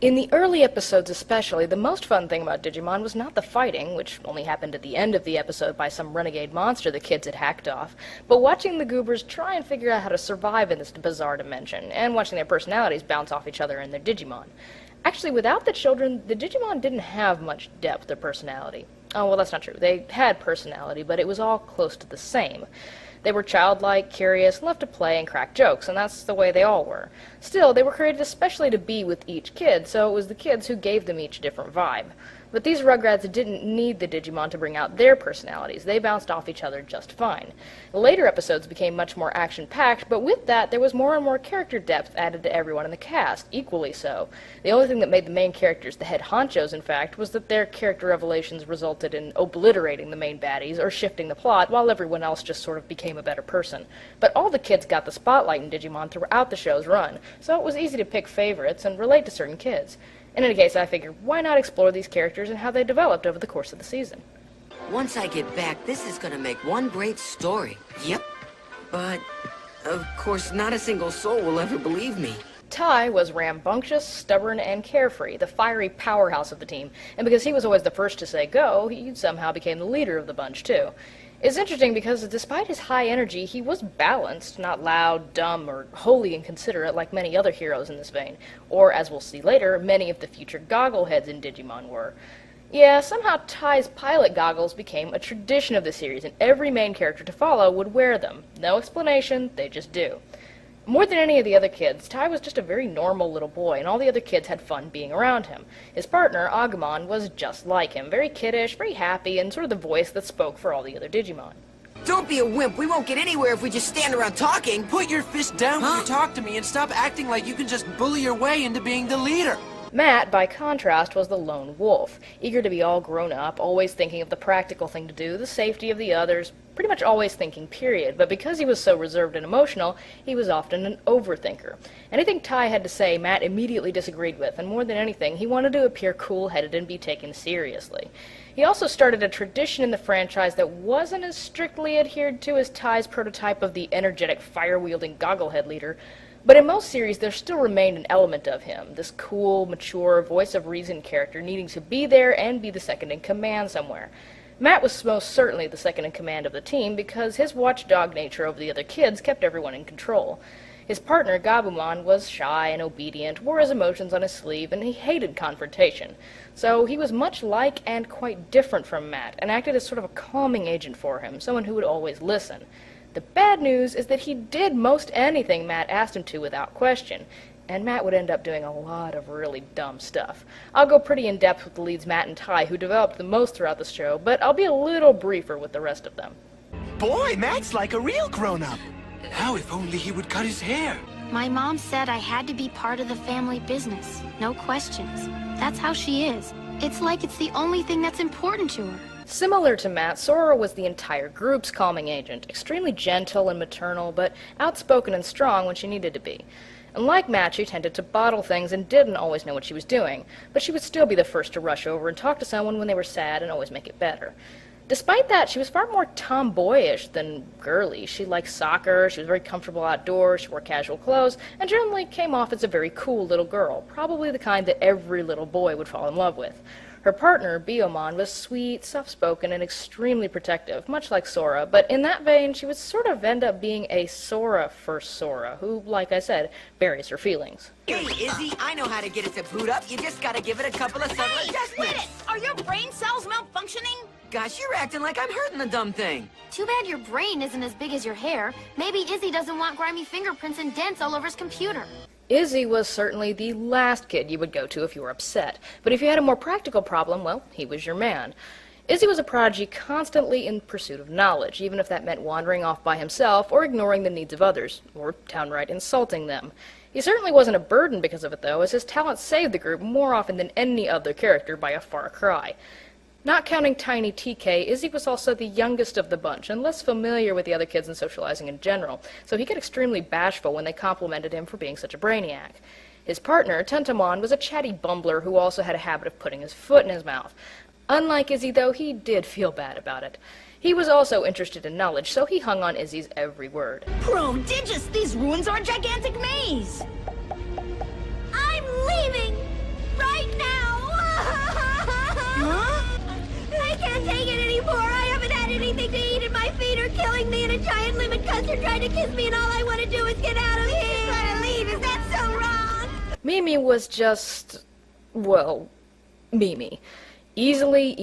In the early episodes especially, the most fun thing about Digimon was not the fighting, which only happened at the end of the episode by some renegade monster the kids had hacked off, but watching the Goobers try and figure out how to survive in this bizarre dimension, and watching their personalities bounce off each other and their Digimon. Actually, without the children, the Digimon didn't have much depth or personality. Oh, well, that's not true. They had personality, but it was all close to the same. They were childlike, curious, loved to play and crack jokes, and that's the way they all were. Still, they were created especially to be with each kid, so it was the kids who gave them each a different vibe. But these Rugrats didn't need the Digimon to bring out their personalities. They bounced off each other just fine. The later episodes became much more action-packed, but with that, there was more and more character depth added to everyone in the cast, equally so. The only thing that made the main characters the head honchos, in fact, was that their character revelations resulted in obliterating the main baddies or shifting the plot, while everyone else just sort of became a better person. But all the kids got the spotlight in Digimon throughout the show's run, so it was easy to pick favorites and relate to certain kids. In any case, I figured, why not explore these characters and how they developed over the course of the season? Once I get back, this is gonna make one great story. Yep. But, of course, not a single soul will ever believe me. Tai was rambunctious, stubborn, and carefree, the fiery powerhouse of the team, and because he was always the first to say go, he somehow became the leader of the bunch, too. It's interesting because despite his high energy, he was balanced, not loud, dumb, or wholly inconsiderate like many other heroes in this vein, or, as we'll see later, many of the future goggleheads in Digimon were. Yeah, somehow Tai's pilot goggles became a tradition of the series, and every main character to follow would wear them. No explanation, they just do. More than any of the other kids, Tai was just a very normal little boy, and all the other kids had fun being around him. His partner, Agumon, was just like him, very kiddish, very happy, and sort of the voice that spoke for all the other Digimon. Don't be a wimp. We won't get anywhere if we just stand around talking. Put your fist down when you talk to me and stop acting like you can just bully your way into being the leader. Matt, by contrast, was the lone wolf, eager to be all grown up, always thinking of the practical thing to do, the safety of the others, pretty much always thinking, period. But because he was so reserved and emotional, he was often an overthinker. Anything Tai had to say, Matt immediately disagreed with, and more than anything, he wanted to appear cool-headed and be taken seriously. He also started a tradition in the franchise that wasn't as strictly adhered to as Tai's prototype of the energetic, fire-wielding gogglehead leader, but in most series, there still remained an element of him, this cool, mature, voice-of-reason character needing to be there and be the second-in-command somewhere. Matt was most certainly the second-in-command of the team because his watchdog nature over the other kids kept everyone in control. His partner, Gabumon, was shy and obedient, wore his emotions on his sleeve, and he hated confrontation. So he was much like and quite different from Matt, and acted as sort of a calming agent for him, someone who would always listen. The bad news is that he did most anything Matt asked him to without question, and Matt would end up doing a lot of really dumb stuff. I'll go pretty in-depth with the leads Matt and Tai, who developed the most throughout the show, but I'll be a little briefer with the rest of them. Boy, Matt's like a real grown-up. Now if only he would cut his hair. My mom said I had to be part of the family business. No questions. That's how she is. It's like it's the only thing that's important to her. Similar to Matt, Sora was the entire group's calming agent, extremely gentle and maternal, but outspoken and strong when she needed to be. And like Matt, she tended to bottle things and didn't always know what she was doing, but she would still be the first to rush over and talk to someone when they were sad and always make it better. Despite that, she was far more tomboyish than girly. She liked soccer, she was very comfortable outdoors, she wore casual clothes, and generally came off as a very cool little girl, probably the kind that every little boy would fall in love with. Her partner, Biyomon, was sweet, soft-spoken, and extremely protective, much like Sora, but in that vein, she would sort of end up being a Sora for Sora, who, like I said, buries her feelings. Hey, Izzy, I know how to get it to boot up. You just gotta give it a couple of subtle adjustments. Quit it! Are your brain cells malfunctioning? Gosh, you're acting like I'm hurting the dumb thing. Too bad your brain isn't as big as your hair. Maybe Izzy doesn't want grimy fingerprints and dents all over his computer. Izzy was certainly the last kid you would go to if you were upset, but if you had a more practical problem, well, he was your man. Izzy was a prodigy constantly in pursuit of knowledge, even if that meant wandering off by himself or ignoring the needs of others, or downright insulting them. He certainly wasn't a burden because of it, though, as his talent saved the group more often than any other character by a far cry. Not counting Tiny TK, Izzy was also the youngest of the bunch, and less familiar with the other kids and socializing in general, so he got extremely bashful when they complimented him for being such a brainiac. His partner, Tentamon, was a chatty bumbler who also had a habit of putting his foot in his mouth. Unlike Izzy, though, he did feel bad about it. He was also interested in knowledge, so he hung on Izzy's every word. Prodigious! These ruins are a gigantic maze! I'm leaving! pulling me in a giant lemon coaster trying to kiss me, and all I want to do is get out of here. You just want to leave. Is that so wrong? Mimi was just, well, Mimi. Easily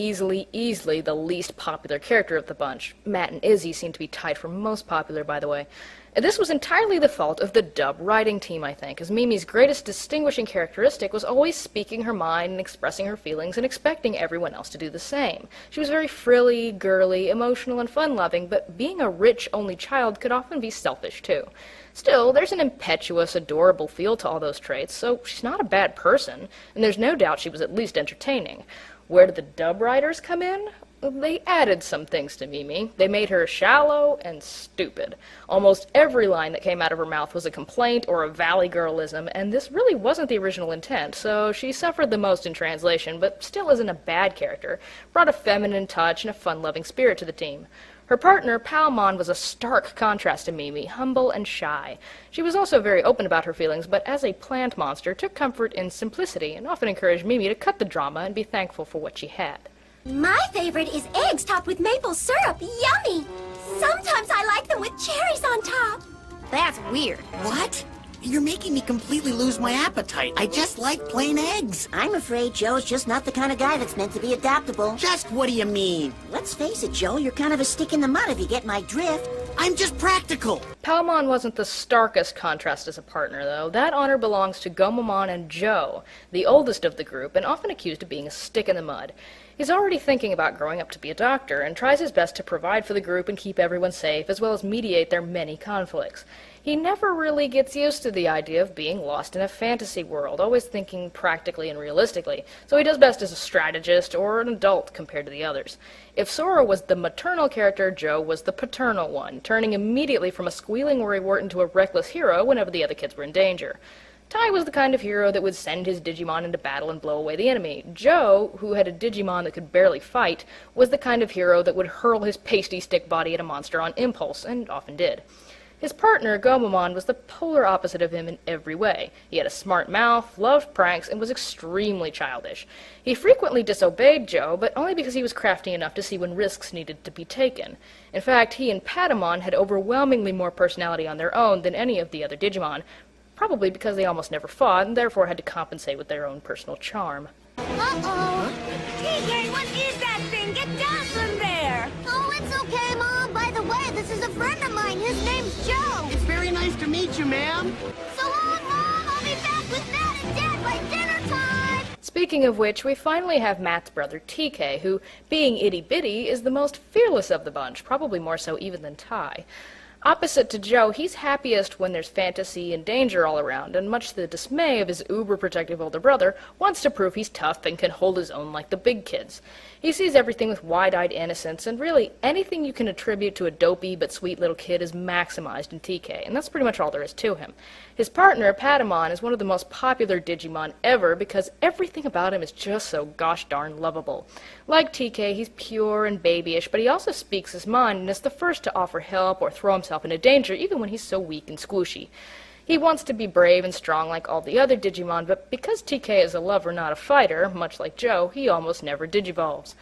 the least popular character of the bunch. Matt and Izzy seem to be tied for most popular, by the way. And this was entirely the fault of the dub writing team, I think, as Mimi's greatest distinguishing characteristic was always speaking her mind and expressing her feelings and expecting everyone else to do the same. She was very frilly, girly, emotional, and fun-loving, but being a rich only child could often be selfish, too. Still, there's an impetuous, adorable feel to all those traits, so she's not a bad person, and there's no doubt she was at least entertaining. Where did the dub writers come in? They added some things to Mimi. They made her shallow and stupid. Almost every line that came out of her mouth was a complaint or a valley girlism, and this really wasn't the original intent, so she suffered the most in translation, but still isn't a bad character, brought a feminine touch and a fun-loving spirit to the team. Her partner, Palmon, was a stark contrast to Mimi, humble and shy. She was also very open about her feelings, but as a plant monster, took comfort in simplicity and often encouraged Mimi to cut the drama and be thankful for what she had. My favorite is eggs topped with maple syrup. Yummy! Sometimes I like them with cherries on top. That's weird. What? You're making me completely lose my appetite. I just like plain eggs. I'm afraid Joe's just not the kind of guy that's meant to be adaptable. Just what do you mean? Let's face it, Joe, you're kind of a stick in the mud if you get my drift. I'm just practical. Palmon wasn't the starkest contrast as a partner, though. That honor belongs to Gomamon and Joe, the oldest of the group, and often accused of being a stick in the mud. He's already thinking about growing up to be a doctor, and tries his best to provide for the group and keep everyone safe, as well as mediate their many conflicts. He never really gets used to the idea of being lost in a fantasy world, always thinking practically and realistically, so he does best as a strategist or an adult compared to the others. If Sora was the maternal character, Joe was the paternal one, turning immediately from a squealing worrywart into a reckless hero whenever the other kids were in danger. Tai was the kind of hero that would send his Digimon into battle and blow away the enemy. Joe, who had a Digimon that could barely fight, was the kind of hero that would hurl his pasty stick body at a monster on impulse, and often did. His partner, Gomamon, was the polar opposite of him in every way. He had a smart mouth, loved pranks, and was extremely childish. He frequently disobeyed Joe, but only because he was crafty enough to see when risks needed to be taken. In fact, he and Patamon had overwhelmingly more personality on their own than any of the other Digimon, probably because they almost never fought, and therefore had to compensate with their own personal charm. Uh-oh! TK, what is that thing? Get down from there! Oh, it's okay, Mom. By the way, this is a friend of mine. His name's Joe. It's very nice to meet you, ma'am. So long, Mom. I'll be back with Dad and Dad by dinner time. Speaking of which, we finally have Matt's brother TK, who, being itty-bitty, is the most fearless of the bunch, probably more so even than Tai. Opposite to Joe, he's happiest when there's fantasy and danger all around, and much to the dismay of his uber-protective older brother, wants to prove he's tough and can hold his own like the big kids. He sees everything with wide-eyed innocence, and really, anything you can attribute to a dopey but sweet little kid is maximized in TK, and that's pretty much all there is to him. His partner, Patamon, is one of the most popular Digimon ever because everything about him is just so gosh darn lovable. Like TK, he's pure and babyish, but he also speaks his mind and is the first to offer help or throw himself into danger, even when he's so weak and squishy. He wants to be brave and strong like all the other Digimon, but because TK is a lover, not a fighter, much like Joe, he almost never digivolves.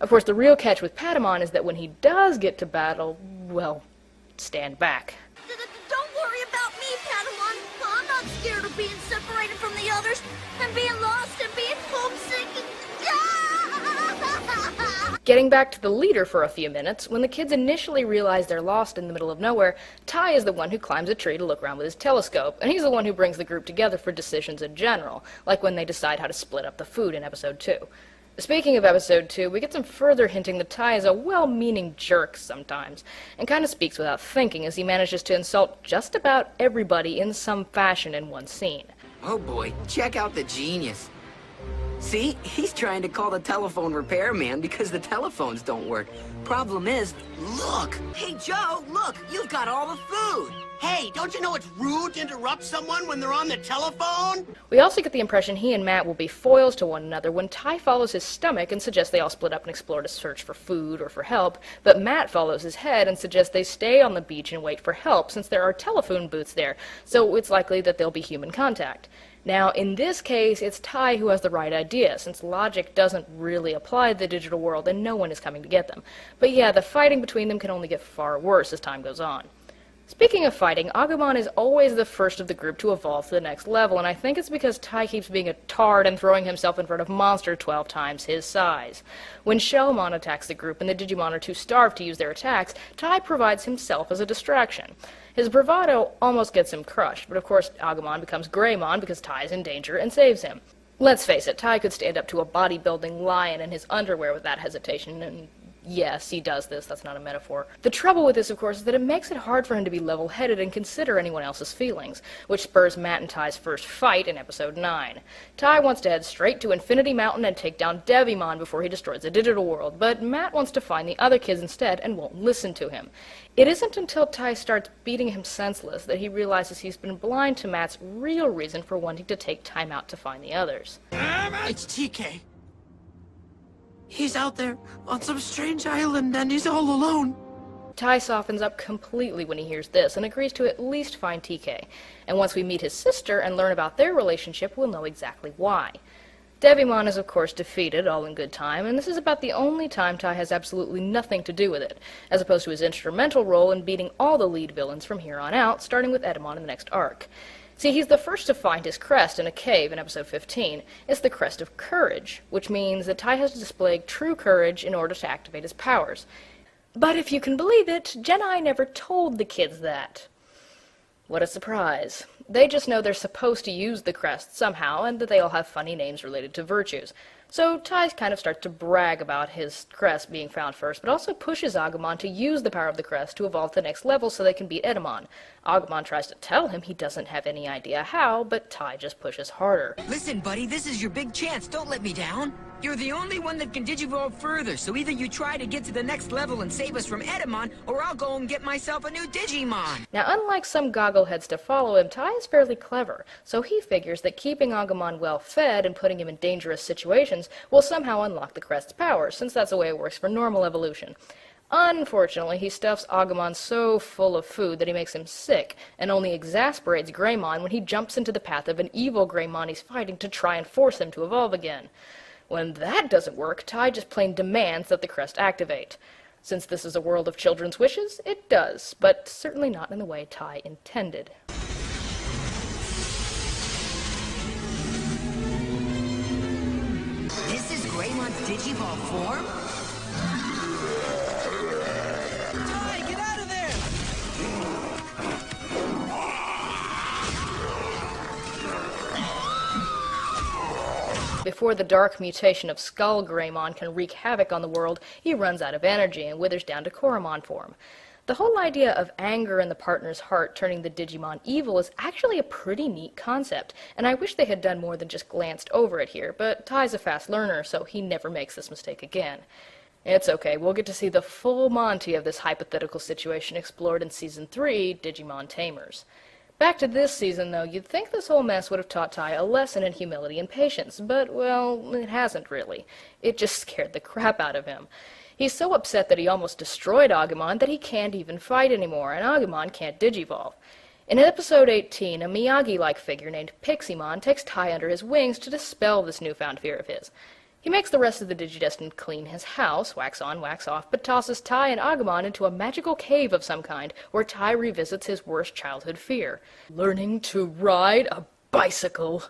Of course, the real catch with Patamon is that when he does get to battle, well, stand back. Don't worry about me, Padawan. I'm not scared of being separated from the others and being lost and being homesick and... Getting back to the leader for a few minutes, when the kids initially realize they're lost in the middle of nowhere, Tai is the one who climbs a tree to look around with his telescope, and he's the one who brings the group together for decisions in general, like when they decide how to split up the food in Episode 2. Speaking of Episode 2, we get some further hinting that Tai is a well-meaning jerk sometimes, and kind of speaks without thinking as he manages to insult just about everybody in some fashion in one scene. Oh boy, check out the genius. See, he's trying to call the telephone repairman because the telephones don't work. Problem is, look! Hey, Joe, look! You've got all the food! Hey, don't you know it's rude to interrupt someone when they're on the telephone? We also get the impression he and Matt will be foils to one another when Tai follows his stomach and suggests they all split up and explore to search for food or for help, but Matt follows his head and suggests they stay on the beach and wait for help since there are telephone booths there, so it's likely that there'll be human contact. Now, in this case, it's Tai who has the right idea, since logic doesn't really apply to the digital world and no one is coming to get them. But yeah, the fighting between them can only get far worse as time goes on. Speaking of fighting, Agumon is always the first of the group to evolve to the next level, and I think it's because Tai keeps being a tard and throwing himself in front of monster 12 times his size. When Shellmon attacks the group and the Digimon are too starved to use their attacks, Tai provides himself as a distraction. His bravado almost gets him crushed, but of course Agumon becomes Greymon because Tai is in danger and saves him. Let's face it, Tai could stand up to a bodybuilding lion in his underwear without hesitation, and yes, he does this, that's not a metaphor. The trouble with this, of course, is that it makes it hard for him to be level-headed and consider anyone else's feelings, which spurs Matt and Tai's first fight in episode 9. Tai wants to head straight to Infinity Mountain and take down Devimon before he destroys the digital world, but Matt wants to find the other kids instead and won't listen to him. It isn't until Tai starts beating him senseless that he realizes he's been blind to Matt's real reason for wanting to take time out to find the others. It's TK. He's out there on some strange island and he's all alone. Tai softens up completely when he hears this and agrees to at least find TK. And once we meet his sister and learn about their relationship, we'll know exactly why. Devimon is of course defeated, all in good time, and this is about the only time Tai has absolutely nothing to do with it, as opposed to his instrumental role in beating all the lead villains from here on out, starting with Edamon in the next arc. See, he's the first to find his crest in a cave in episode 15. It's the crest of courage, which means that Tai has displayed true courage in order to activate his powers. But if you can believe it, Genai never told the kids that. What a surprise. They just know they're supposed to use the crest somehow, and that they all have funny names related to virtues. So Tai kind of starts to brag about his crest being found first, but also pushes Agumon to use the power of the crest to evolve to the next level so they can beat Edamon. Agumon tries to tell him he doesn't have any idea how, but Tai just pushes harder. Listen, buddy, this is your big chance. Don't let me down. You're the only one that can digivolve further, so either you try to get to the next level and save us from Edamon, or I'll go and get myself a new Digimon. Now, unlike some goggleheads to follow him, Tai is fairly clever, so he figures that keeping Agumon well-fed and putting him in dangerous situations will somehow unlock the crest's powers, since that's the way it works for normal evolution. Unfortunately, he stuffs Agumon so full of food that he makes him sick, and only exasperates Greymon when he jumps into the path of an evil Greymon he's fighting to try and force him to evolve again. When that doesn't work, Tai just plain demands that the crest activate. Since this is a world of children's wishes, it does, but certainly not in the way Tai intended. This is Greymon's Digivolve form? Tai, get out of there! Before the dark mutation of Skull Greymon can wreak havoc on the world, he runs out of energy and withers down to Koromon form. The whole idea of anger in the partner's heart turning the Digimon evil is actually a pretty neat concept, and I wish they had done more than just glanced over it here, but Tai's a fast learner, so he never makes this mistake again. It's okay, we'll get to see the full Monty of this hypothetical situation explored in Season 3, Digimon Tamers. Back to this season, though, you'd think this whole mess would have taught Tai a lesson in humility and patience, but, well, it hasn't really. It just scared the crap out of him. He's so upset that he almost destroyed Agumon that he can't even fight anymore, and Agumon can't digivolve. In episode 18, a Miyagi-like figure named Piximon takes Tai under his wings to dispel this newfound fear of his. He makes the rest of the Digidestined clean his house, wax on, wax off, but tosses Tai and Agumon into a magical cave of some kind, where Tai revisits his worst childhood fear: learning to ride a bicycle.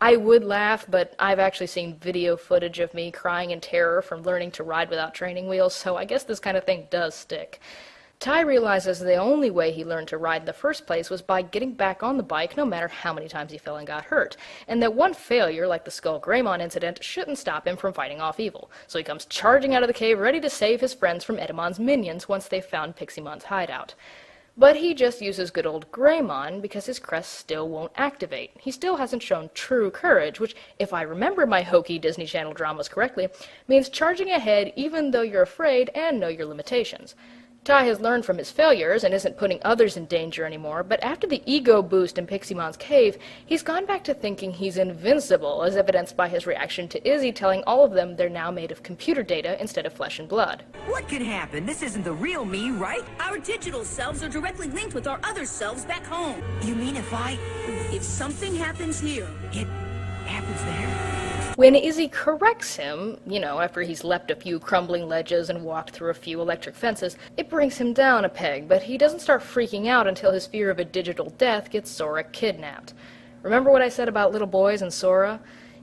I would laugh, but I've actually seen video footage of me crying in terror from learning to ride without training wheels, so I guess this kind of thing does stick. Tai realizes the only way he learned to ride in the first place was by getting back on the bike no matter how many times he fell and got hurt, and that one failure, like the Skull Greymon incident, shouldn't stop him from fighting off evil. So he comes charging out of the cave ready to save his friends from Edamon's minions once they've found Piximon's hideout. But he just uses good old Greymon because his crest still won't activate. He still hasn't shown true courage, which, if I remember my hokey Disney Channel dramas correctly, means charging ahead even though you're afraid and know your limitations. Tai has learned from his failures and isn't putting others in danger anymore, but after the ego boost in Piximon's cave, he's gone back to thinking he's invincible, as evidenced by his reaction to Izzy telling all of them they're now made of computer data instead of flesh and blood. What could happen? This isn't the real me, right? Our digital selves are directly linked with our other selves back home. You mean If something happens here, it happens there? When Izzy corrects him, after he's leapt a few crumbling ledges and walked through a few electric fences, it brings him down a peg, but he doesn't start freaking out until his fear of a digital death gets Sora kidnapped. Remember what I said about little boys and Sora?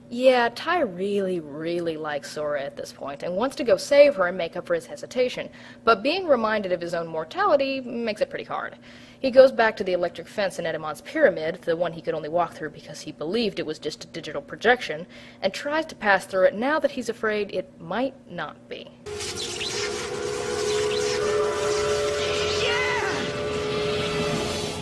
Yeah, Tai really, really likes Sora at this point and wants to go save her and make up for his hesitation, but being reminded of his own mortality makes it pretty hard. He goes back to the electric fence in Edamon's pyramid, the one he could only walk through because he believed it was just a digital projection, and tries to pass through it now that he's afraid it might not be.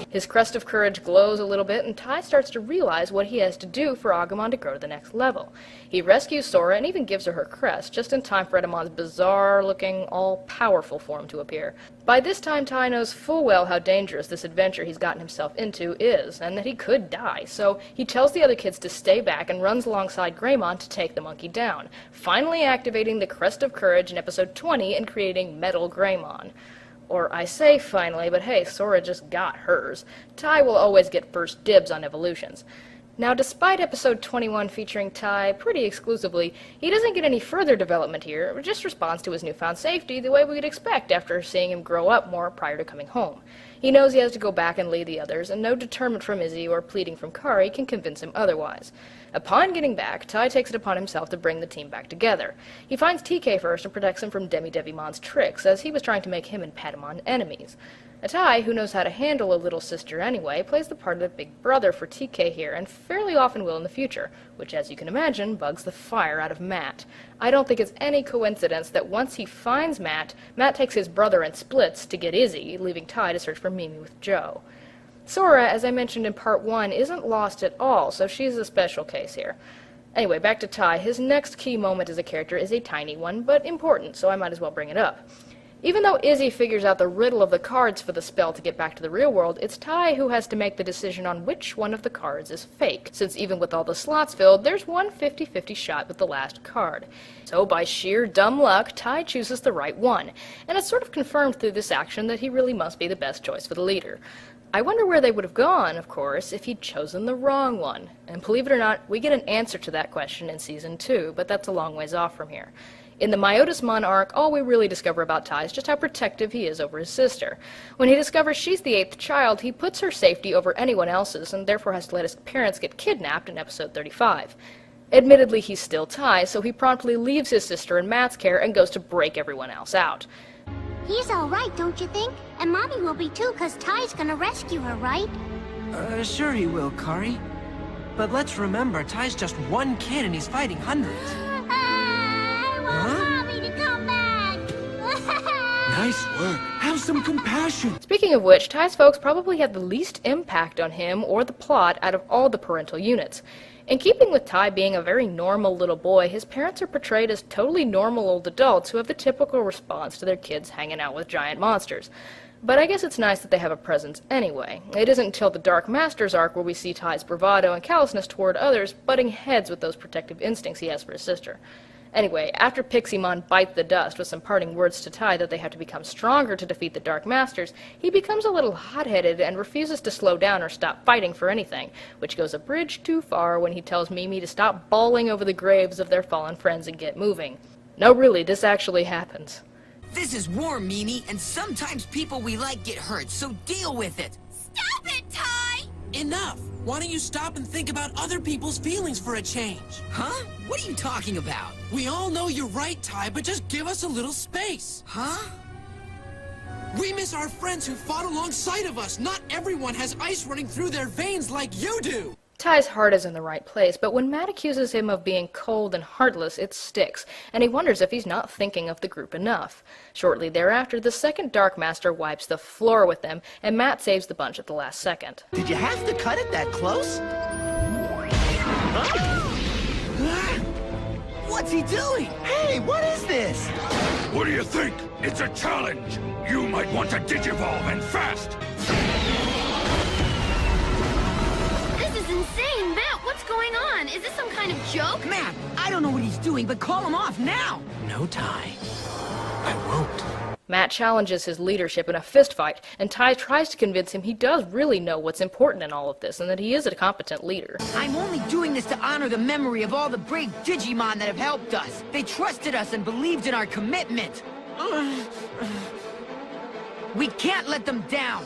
His crest of courage glows a little bit, and Tai starts to realize what he has to do for Agumon to grow to the next level. He rescues Sora and even gives her her crest, just in time for Edamon's bizarre-looking, all-powerful form to appear. By this time, Tai knows full well how dangerous this adventure he's gotten himself into is, and that he could die, so he tells the other kids to stay back and runs alongside Greymon to take the monkey down, finally activating the crest of courage in episode 20 and creating Metal Greymon. Or I say finally, but hey, Sora just got hers. Tai will always get first dibs on evolutions. Now, despite episode 21 featuring Tai pretty exclusively, he doesn't get any further development here, but just responds to his newfound safety the way we'd expect after seeing him grow up more prior to coming home. He knows he has to go back and lead the others, and no deterrent from Izzy or pleading from Kari can convince him otherwise. Upon getting back, Tai takes it upon himself to bring the team back together. He finds TK first and protects him from Devimon's tricks, as he was trying to make him and Patamon enemies. Tai, who knows how to handle a little sister anyway, plays the part of the big brother for TK here, and fairly often will in the future, which, as you can imagine, bugs the fire out of Matt. I don't think it's any coincidence that once he finds Matt, Matt takes his brother and splits to get Izzy, leaving Tai to search for Mimi with Joe. Sora, as I mentioned in part 1, isn't lost at all, so she's a special case here. Anyway, back to Tai. His next key moment as a character is a tiny one, but important, so I might as well bring it up. Even though Izzy figures out the riddle of the cards for the spell to get back to the real world, it's Tai who has to make the decision on which one of the cards is fake, since even with all the slots filled, there's one 50-50 shot with the last card. So by sheer dumb luck, Tai chooses the right one, and it's sort of confirmed through this action that he really must be the best choice for the leader. I wonder where they would have gone, of course, if he'd chosen the wrong one. And believe it or not, we get an answer to that question in Season 2, but that's a long ways off from here. In the Myotismon arc, all we really discover about Tai is just how protective he is over his sister. When he discovers she's the 8th child, he puts her safety over anyone else's, and therefore has to let his parents get kidnapped in episode 35. Admittedly, he's still Tai, so he promptly leaves his sister in Matt's care and goes to break everyone else out. He's all right, don't you think? And Mommy will be too, 'cause Ty's gonna rescue her, right? Sure he will, Kari. But let's remember, Ty's just one kid and he's fighting hundreds. I want Mommy to come back! Nice work. Have some compassion. Speaking of which, Ty's folks probably had the least impact on him or the plot out of all the parental units. In keeping with Tai being a very normal little boy, his parents are portrayed as totally normal old adults who have the typical response to their kids hanging out with giant monsters. But I guess it's nice that they have a presence anyway. It isn't until the Dark Masters arc where we see Ty's bravado and callousness toward others butting heads with those protective instincts he has for his sister. Anyway, after Piximon bites the dust with some parting words to Tai that they have to become stronger to defeat the Dark Masters, he becomes a little hot-headed and refuses to slow down or stop fighting for anything, which goes a bridge too far when he tells Mimi to stop bawling over the graves of their fallen friends and get moving. No, really, this actually happens. This is war, Mimi, and sometimes people we like get hurt, so deal with it. Stop it, Ty! Enough! Why don't you stop and think about other people's feelings for a change? Huh? What are you talking about? We all know you're right, Ty, but just give us a little space. Huh? We miss our friends who fought alongside of us. Not everyone has ice running through their veins like you do. Ty's heart is in the right place, but when Matt accuses him of being cold and heartless, it sticks, and he wonders if he's not thinking of the group enough. Shortly thereafter, the second Dark Master wipes the floor with them, and Matt saves the bunch at the last second. Did you have to cut it that close? What What's he doing? Hey, what is this? What do you think? It's a challenge. You might want to digivolve and fast. This is insane! Matt, what's going on? Is this some kind of joke? Matt, I don't know what he's doing, but call him off now! No, Ty. I won't. Matt challenges his leadership in a fistfight, and Ty tries to convince him he does really know what's important in all of this, and that he is a competent leader. I'm only doing this to honor the memory of all the brave Digimon that have helped us. They trusted us and believed in our commitment. We can't let them down.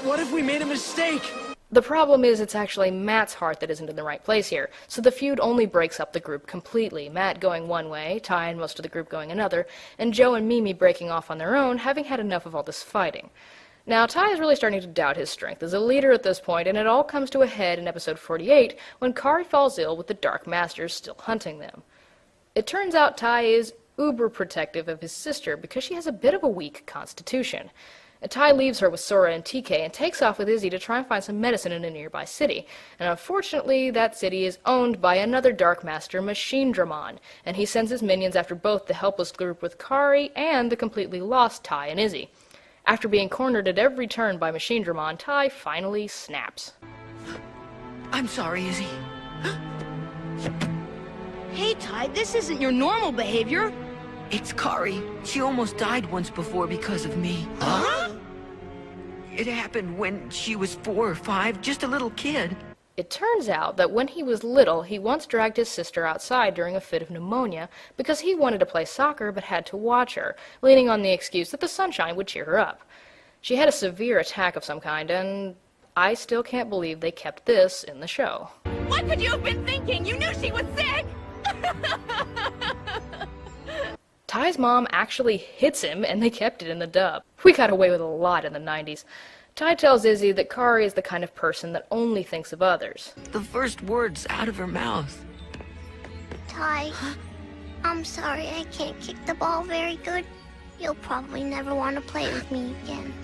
What if we made a mistake? The problem is it's actually Matt's heart that isn't in the right place here, so the feud only breaks up the group completely, Matt going one way, Ty and most of the group going another, and Joe and Mimi breaking off on their own, having had enough of all this fighting. Now, Ty is really starting to doubt his strength as a leader at this point, and it all comes to a head in episode 48 when Kari falls ill with the Dark Masters still hunting them. It turns out Ty is uber protective of his sister because she has a bit of a weak constitution. Ty leaves her with Sora and TK and takes off with Izzy to try and find some medicine in a nearby city. And unfortunately, that city is owned by another Dark Master, Machinedramon, and he sends his minions after both the helpless group with Kari and the completely lost Ty and Izzy. After being cornered at every turn by Machinedramon, Ty finally snaps. I'm sorry, Izzy. Hey, Ty, this isn't your normal behavior. It's Kari. She almost died once before because of me. Huh? It happened when she was 4 or 5, just a little kid. It turns out that when he was little, he once dragged his sister outside during a fit of pneumonia because he wanted to play soccer but had to watch her, leaning on the excuse that the sunshine would cheer her up. She had a severe attack of some kind, and I still can't believe they kept this in the show. What could you have been thinking? You knew she was sick! Ty's mom actually hits him, and they kept it in the dub. We got away with a lot in the 90s. Ty tells Izzy that Kari is the kind of person that only thinks of others. The first words out of her mouth. Ty, I'm sorry I can't kick the ball very good. You'll probably never want to play with me again.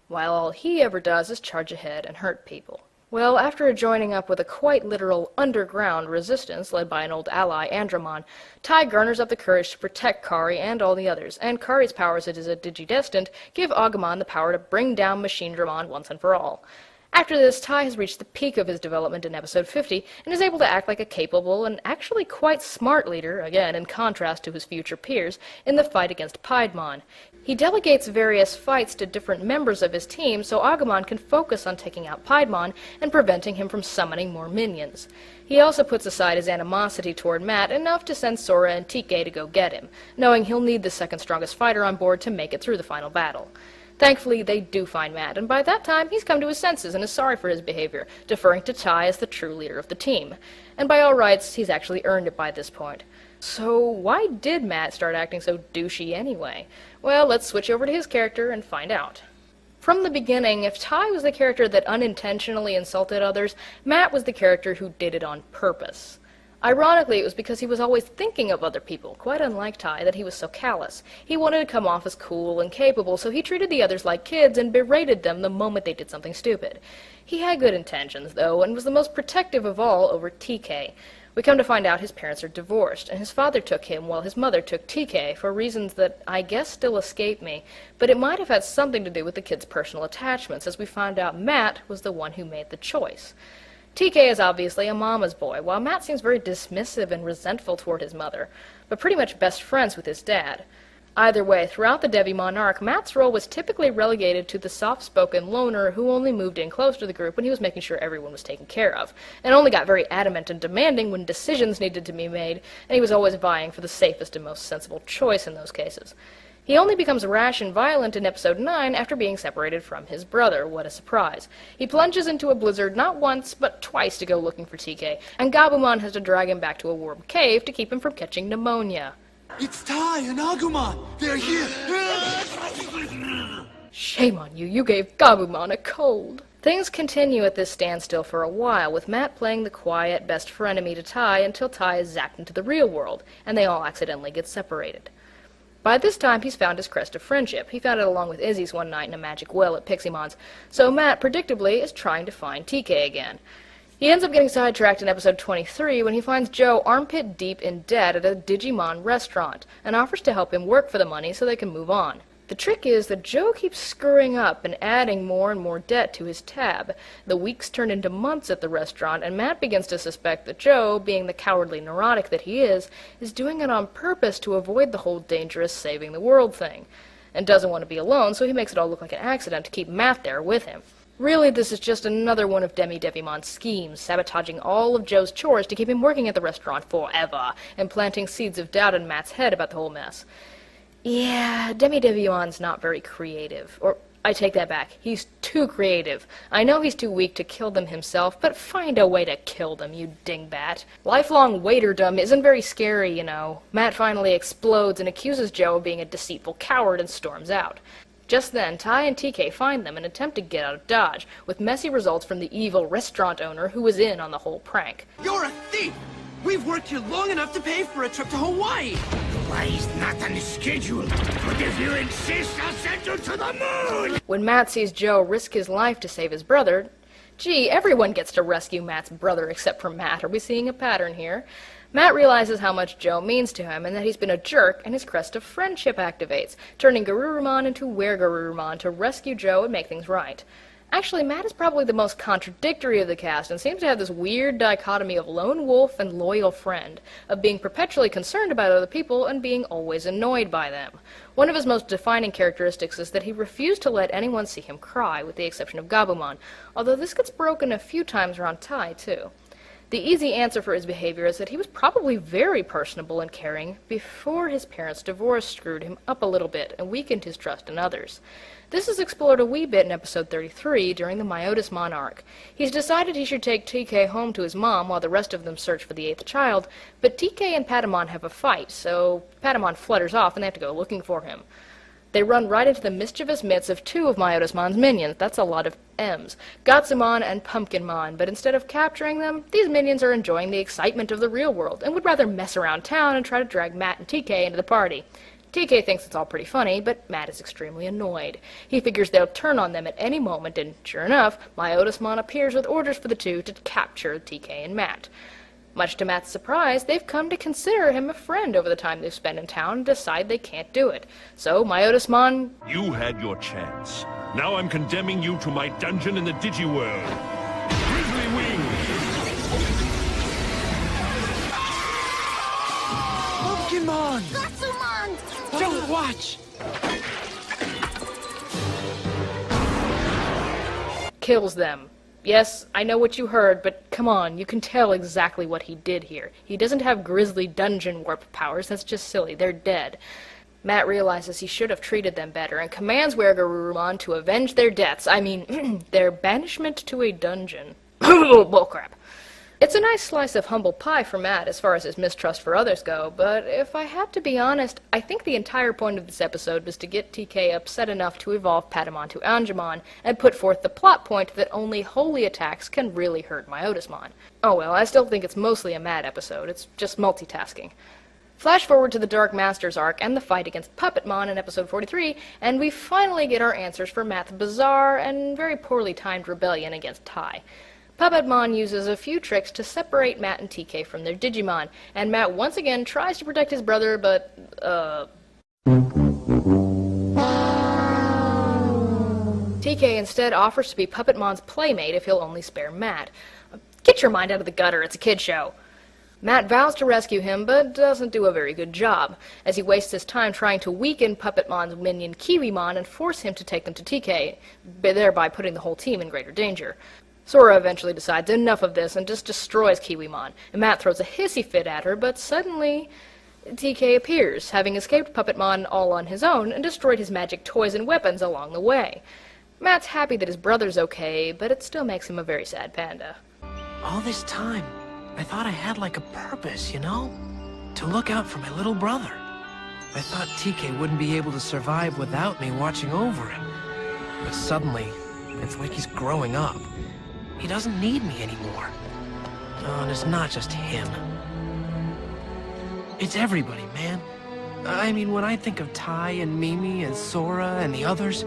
While all he ever does is charge ahead and hurt people. Well, after joining up with a quite literal underground resistance led by an old ally, Andromon, Ty garners up the courage to protect Kari and all the others, and Kari's powers as a Digidestined give Agumon the power to bring down Machinedramon once and for all. After this, Ty has reached the peak of his development in episode 50 and is able to act like a capable and actually quite smart leader, again in contrast to his future peers, in the fight against Piedmon. He delegates various fights to different members of his team so Agumon can focus on taking out Piedmon and preventing him from summoning more minions. He also puts aside his animosity toward Matt enough to send Sora and TK to go get him, knowing he'll need the second strongest fighter on board to make it through the final battle. Thankfully, they do find Matt, and by that time, he's come to his senses and is sorry for his behavior, deferring to Ty as the true leader of the team. And by all rights, he's actually earned it by this point. So why did Matt start acting so douchey anyway? Well, let's switch over to his character and find out. From the beginning, if Ty was the character that unintentionally insulted others, Matt was the character who did it on purpose. Ironically, it was because he was always thinking of other people, quite unlike Ty, that he was so callous. He wanted to come off as cool and capable, so he treated the others like kids and berated them the moment they did something stupid. He had good intentions, though, and was the most protective of all over TK. We come to find out his parents are divorced, and his father took him while his mother took TK for reasons that I guess still escape me, but it might have had something to do with the kid's personal attachments, as we find out Matt was the one who made the choice. TK is obviously a mama's boy, while Matt seems very dismissive and resentful toward his mother, but pretty much best friends with his dad. Either way, throughout the Devimon arc, Matt's role was typically relegated to the soft-spoken loner who only moved in close to the group when he was making sure everyone was taken care of, and only got very adamant and demanding when decisions needed to be made, and he was always vying for the safest and most sensible choice in those cases. He only becomes rash and violent in episode 9 after being separated from his brother. What a surprise. He plunges into a blizzard not once, but twice to go looking for TK, and Gabumon has to drag him back to a warm cave to keep him from catching pneumonia. It's Ty and Agumon. They're here. Shame on you, you gave Gabumon a cold. Things continue at this standstill for a while, with Matt playing the quiet best frenemy to Ty until Ty is zapped into the real world, and they all accidentally get separated. By this time, he's found his crest of friendship. He found it along with Izzy's one night in a magic well at Pixiemon's, so Matt, predictably, is trying to find TK again. He ends up getting sidetracked in episode 23 when he finds Joe armpit deep in debt at a Digimon restaurant and offers to help him work for the money so they can move on. The trick is that Joe keeps screwing up and adding more and more debt to his tab. The weeks turn into months at the restaurant, and Matt begins to suspect that Joe, being the cowardly neurotic that he is doing it on purpose to avoid the whole dangerous saving the world thing, and doesn't want to be alone, so he makes it all look like an accident to keep Matt there with him. Really, this is just another one of Devimon's schemes, sabotaging all of Joe's chores to keep him working at the restaurant forever, and planting seeds of doubt in Matt's head about the whole mess. Yeah, Devimon's not very creative. Or, I take that back. He's too creative. I know he's too weak to kill them himself, but find a way to kill them, you dingbat. Lifelong waiterdom isn't very scary, you know. Matt finally explodes and accuses Joe of being a deceitful coward and storms out. Just then, Tai and TK find them and attempt to get out of Dodge, with messy results from the evil restaurant owner who was in on the whole prank. You're a thief! We've worked here long enough to pay for a trip to Hawaii! Hawaii's not on the schedule, but if you insist, I'll send you to the moon! When Matt sees Joe risk his life to save his brother, gee, everyone gets to rescue Matt's brother except for Matt. Are we seeing a pattern here? Matt realizes how much Joe means to him and that he's been a jerk, and his crest of friendship activates, turning Garurumon into Were-Garurumon to rescue Joe and make things right. Actually, Matt is probably the most contradictory of the cast and seems to have this weird dichotomy of lone wolf and loyal friend, of being perpetually concerned about other people and being always annoyed by them. One of his most defining characteristics is that he refused to let anyone see him cry, with the exception of Gabumon, although this gets broken a few times around Tai, too. The easy answer for his behavior is that he was probably very personable and caring before his parents' divorce screwed him up a little bit and weakened his trust in others. This is explored a wee bit in episode 33 during the Myotismon arc. He's decided he should take TK home to his mom while the rest of them search for the 8th child, but TK and Patamon have a fight, so Patamon flutters off and they have to go looking for him. They run right into the mischievous midst of 2 of Myotismon's minions. That's a lot of M's. Gatsumon and Pumpkinmon, but instead of capturing them, these minions are enjoying the excitement of the real world and would rather mess around town and try to drag Matt and TK into the party. TK thinks it's all pretty funny, but Matt is extremely annoyed. He figures they'll turn on them at any moment, and sure enough, Myotismon appears with orders for the 2 to capture TK and Matt. Much to Matt's surprise, they've come to consider him a friend over the time they've spent in town and decide they can't do it. So, Myotismon... You had your chance. Now I'm condemning you to my dungeon in the Digiworld. Grizzly Wing! Pokemon! Gatsumon! Don't watch! kills them. Yes, I know what you heard, but come on, you can tell exactly what he did here. He doesn't have grizzly dungeon warp powers, that's just silly, they're dead. Matt realizes he should have treated them better and commands Were-Garurumon to avenge their deaths. I mean, their banishment to a dungeon. Bullcrap. It's a nice slice of humble pie for Matt as far as his mistrust for others go, but if I have to be honest, I think the entire point of this episode was to get TK upset enough to evolve Patamon to Angemon and put forth the plot point that only holy attacks can really hurt Myotismon. Oh well, I still think it's mostly a Matt episode, it's just multitasking. Flash forward to the Dark Masters arc and the fight against Puppetmon in episode 43, and we finally get our answers for Matt's bizarre and very poorly timed rebellion against Tai. Puppetmon uses a few tricks to separate Matt and TK from their Digimon, and Matt once again tries to protect his brother, but, TK instead offers to be Puppetmon's playmate if he'll only spare Matt. Get your mind out of the gutter, it's a kid show. Matt vows to rescue him, but doesn't do a very good job, as he wastes his time trying to weaken Puppetmon's minion Kiwimon and force him to take them to TK, thereby putting the whole team in greater danger. Sora eventually decides enough of this and just destroys Kiwimon, and Matt throws a hissy fit at her, but suddenly TK appears, having escaped Puppetmon all on his own and destroyed his magic toys and weapons along the way. Matt's happy that his brother's okay, but it still makes him a very sad panda. All this time, I thought I had like a purpose, you know? To look out for my little brother. I thought TK wouldn't be able to survive without me watching over him. But suddenly, it's like he's growing up. He doesn't need me anymore. Oh, and it's not just him. It's everybody, man. I mean, when I think of Tai and Mimi and Sora and the others,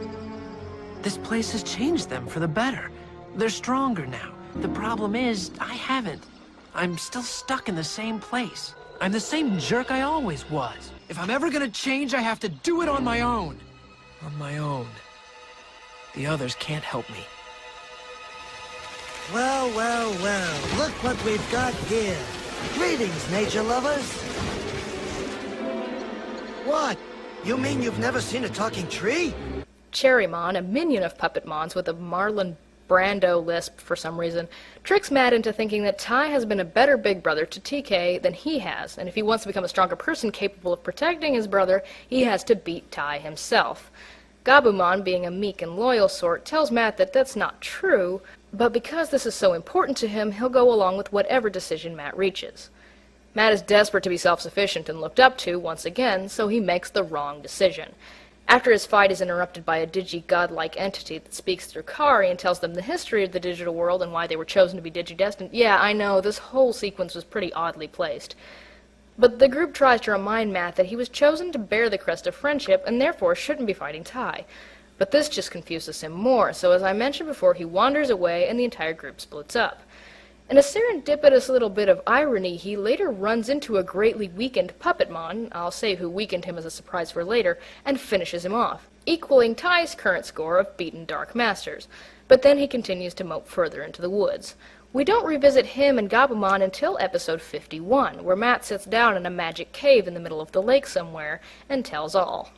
this place has changed them for the better. They're stronger now. The problem is, I haven't. I'm still stuck in the same place. I'm the same jerk I always was. If I'm ever gonna change, I have to do it on my own. On my own. The others can't help me. Well, well, well, look what we've got here. Greetings, nature lovers. What? You mean you've never seen a talking tree? Cherrymon, a minion of Puppetmon's with a Marlon Brando lisp for some reason, tricks Matt into thinking that Tai has been a better big brother to TK than he has, and if he wants to become a stronger person capable of protecting his brother, he has to beat Tai himself. Gabumon, being a meek and loyal sort, tells Matt that that's not true, but because this is so important to him, he'll go along with whatever decision Matt reaches. Matt is desperate to be self-sufficient and looked up to once again, so he makes the wrong decision. After his fight is interrupted by a digi-godlike entity that speaks through Kari and tells them the history of the digital world and why they were chosen to be digi-destined. Yeah, I know, this whole sequence was pretty oddly placed. But the group tries to remind Matt that he was chosen to bear the crest of friendship and therefore shouldn't be fighting Tai. But this just confuses him more, so as I mentioned before, he wanders away and the entire group splits up. In a serendipitous little bit of irony, he later runs into a greatly weakened Puppetmon, I'll save who weakened him as a surprise for later, and finishes him off, equaling Tai's current score of beaten Dark Masters. But then he continues to mope further into the woods. We don't revisit him and Gabumon until episode 51, where Matt sits down in a magic cave in the middle of the lake somewhere and tells all.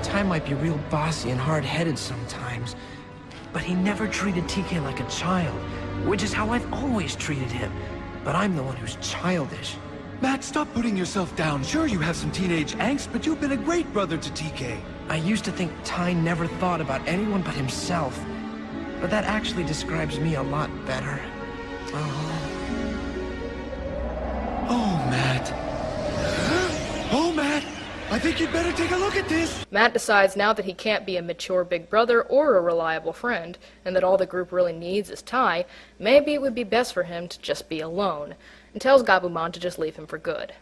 Tai might be real bossy and hard-headed sometimes, but he never treated TK like a child, which is how I've always treated him. But I'm the one who's childish. Matt, stop putting yourself down. Sure, you have some teenage angst, but you've been a great brother to TK. I used to think Tai never thought about anyone but himself, but that actually describes me a lot better. Oh, Matt. Oh, Matt! I think you'd better take a look at this! Matt decides now that he can't be a mature big brother or a reliable friend, and that all the group really needs is Tai, maybe it would be best for him to just be alone, and tells Gabumon to just leave him for good.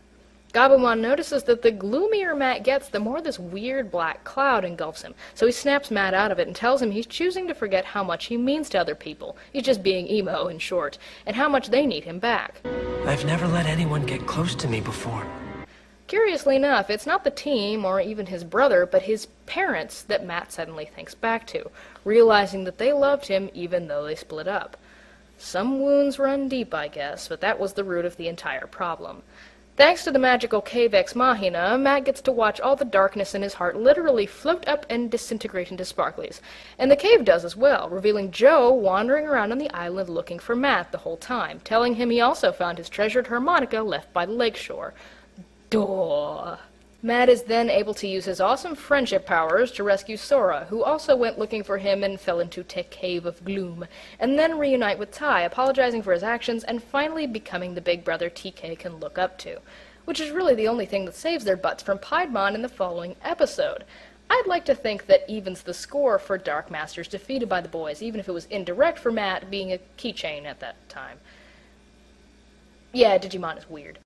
Gabumon notices that the gloomier Matt gets, the more this weird black cloud engulfs him, so he snaps Matt out of it and tells him he's choosing to forget how much he means to other people. He's just being emo, in short, and how much they need him back. I've never let anyone get close to me before. Curiously enough, it's not the team or even his brother, but his parents that Matt suddenly thinks back to, realizing that they loved him even though they split up. Some wounds run deep, I guess, but that was the root of the entire problem. Thanks to the magical cave ex machina, Matt gets to watch all the darkness in his heart literally float up and disintegrate into sparklies. And the cave does as well, revealing Joe wandering around on the island looking for Matt the whole time, telling him he also found his treasured harmonica left by the lakeshore. Duh. Matt is then able to use his awesome friendship powers to rescue Sora, who also went looking for him and fell into a cave of gloom, and then reunite with Tai, apologizing for his actions and finally becoming the big brother TK can look up to, which is really the only thing that saves their butts from Piedmon in the following episode. I'd like to think that evens the score for Dark Masters defeated by the boys, even if it was indirect for Matt being a keychain at that time. Yeah, Digimon is weird.